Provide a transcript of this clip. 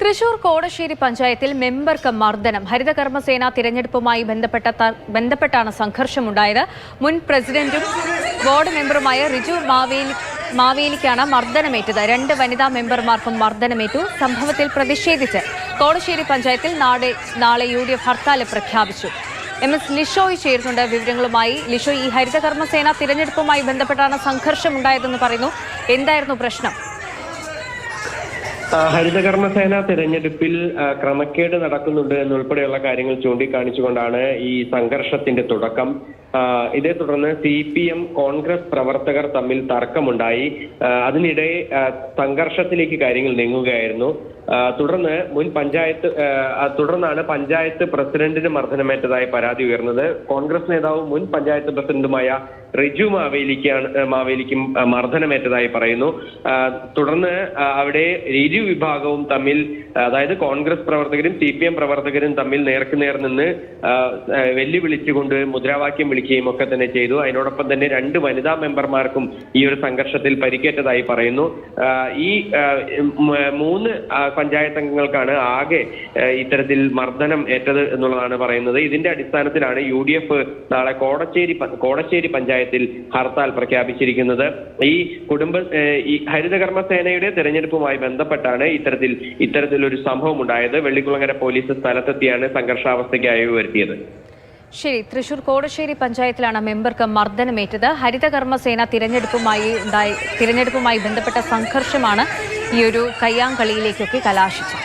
തൃശൂർ കോടശ്ശേരി പഞ്ചായത്തിൽ മെമ്പർക്ക് മർദ്ദനം. ഹരിതകർമ്മസേന തിരഞ്ഞെടുപ്പുമായി ബന്ധപ്പെട്ടാണ് സംഘർഷമുണ്ടായത്. മുൻ പ്രസിഡന്റും വാർഡ് മെമ്പറുമായ റിജു മാവേലിക്കാണ് മർദ്ദനമേറ്റത്. 2 വനിതാ മെമ്പർമാർക്കും മർദ്ദനമേറ്റു. സംഭവത്തിൽ പ്രതിഷേധിച്ച് കോടശ്ശേരി പഞ്ചായത്തിൽ നാളെ UDF ഹർത്താൽ പ്രഖ്യാപിച്ചു. MS ലിഷോയ് ചേരുന്നുണ്ട് വിവരങ്ങളുമായി. ലിഷോയ്, ഈ ഹരിതകർമ്മസേന തിരഞ്ഞെടുപ്പുമായി ബന്ധപ്പെട്ടാണ് സംഘർഷമുണ്ടായതെന്ന് പറയുന്നു. എന്തായിരുന്നു പ്രശ്നം? ഹരിതകർമ്മസേന തെരഞ്ഞെടുപ്പിൽ ക്രമക്കേട് നടക്കുന്നുണ്ട് എന്നുൾപ്പെടെയുള്ള കാര്യങ്ങൾ ചൂണ്ടിക്കാണിച്ചുകൊണ്ടാണ് ഈ സംഘർഷത്തിന്റെ തുടക്കം. ഇതേ തുടർന്ന് CPM കോൺഗ്രസ് പ്രവർത്തകർ തമ്മിൽ തർക്കമുണ്ടായി. അതിനിടെ സംഘർഷത്തിലേക്ക് കാര്യങ്ങൾ നീങ്ങുകയായിരുന്നു. തുടർന്നാണ് പഞ്ചായത്ത് പ്രസിഡന്റിന് മർദ്ദനമേറ്റതായി പരാതി ഉയർന്നത്. കോൺഗ്രസ് നേതാവും മുൻ പഞ്ചായത്ത് പ്രസിഡന്റുമായ റിജു മാവേലിക്കും മർദ്ദനമേറ്റതായി പറയുന്നു. തുടർന്ന് അവിടെ ഇരു വിഭാഗവും തമ്മിൽ, അതായത് കോൺഗ്രസ് പ്രവർത്തകരും CPM പ്രവർത്തകരും തമ്മിൽ നേർക്കുനേർ നിന്ന് വെല്ലുവിളിച്ചുകൊണ്ട് മുദ്രാവാക്യം വിളിക്കുകയും ഒക്കെ തന്നെ ചെയ്തു. അതിനോടൊപ്പം തന്നെ 2 വനിതാ മെമ്പർമാർക്കും ഈ ഒരു സംഘർഷത്തിൽ പരിക്കേറ്റതായി പറയുന്നു. ഈ 3 പഞ്ചായത്ത് അംഗങ്ങൾക്കാണ് ആകെ ഇത്തരത്തിൽ മർദ്ദനം ഏറ്റത് എന്നുള്ളതാണ് പറയുന്നത്. ഇതിന്റെ അടിസ്ഥാനത്തിലാണ് UDF നാളെ കോടശ്ശേരി പഞ്ചായത്തിൽ ഹർത്താൽ പ്രഖ്യാപിച്ചിരിക്കുന്നത്. ഈ ഹരിതകർമ്മസേനയുടെ തെരഞ്ഞെടുപ്പുമായി ബന്ധപ്പെട്ടാണ് ഇത്തരത്തിലൊരു സംഭവം ഉണ്ടായത്. വെള്ളിക്കുളങ്ങര പോലീസ് സ്ഥലത്തെത്തിയാണ് സംഘർഷാവസ്ഥയ്ക്ക് അയവ് വരുത്തിയത്. ശരി, തൃശൂർ കോടശ്ശേരി പഞ്ചായത്തിലാണ് മെമ്പർക്ക് മർദ്ദനമേറ്റത്. ഹരിതകർമ്മസേന തിരഞ്ഞെടുപ്പുമായി ബന്ധപ്പെട്ട സംഘർഷമാണ് ഈ ഒരു കയ്യാങ്കളിയിലേക്കൊക്കെ കലാശിച്ചത്.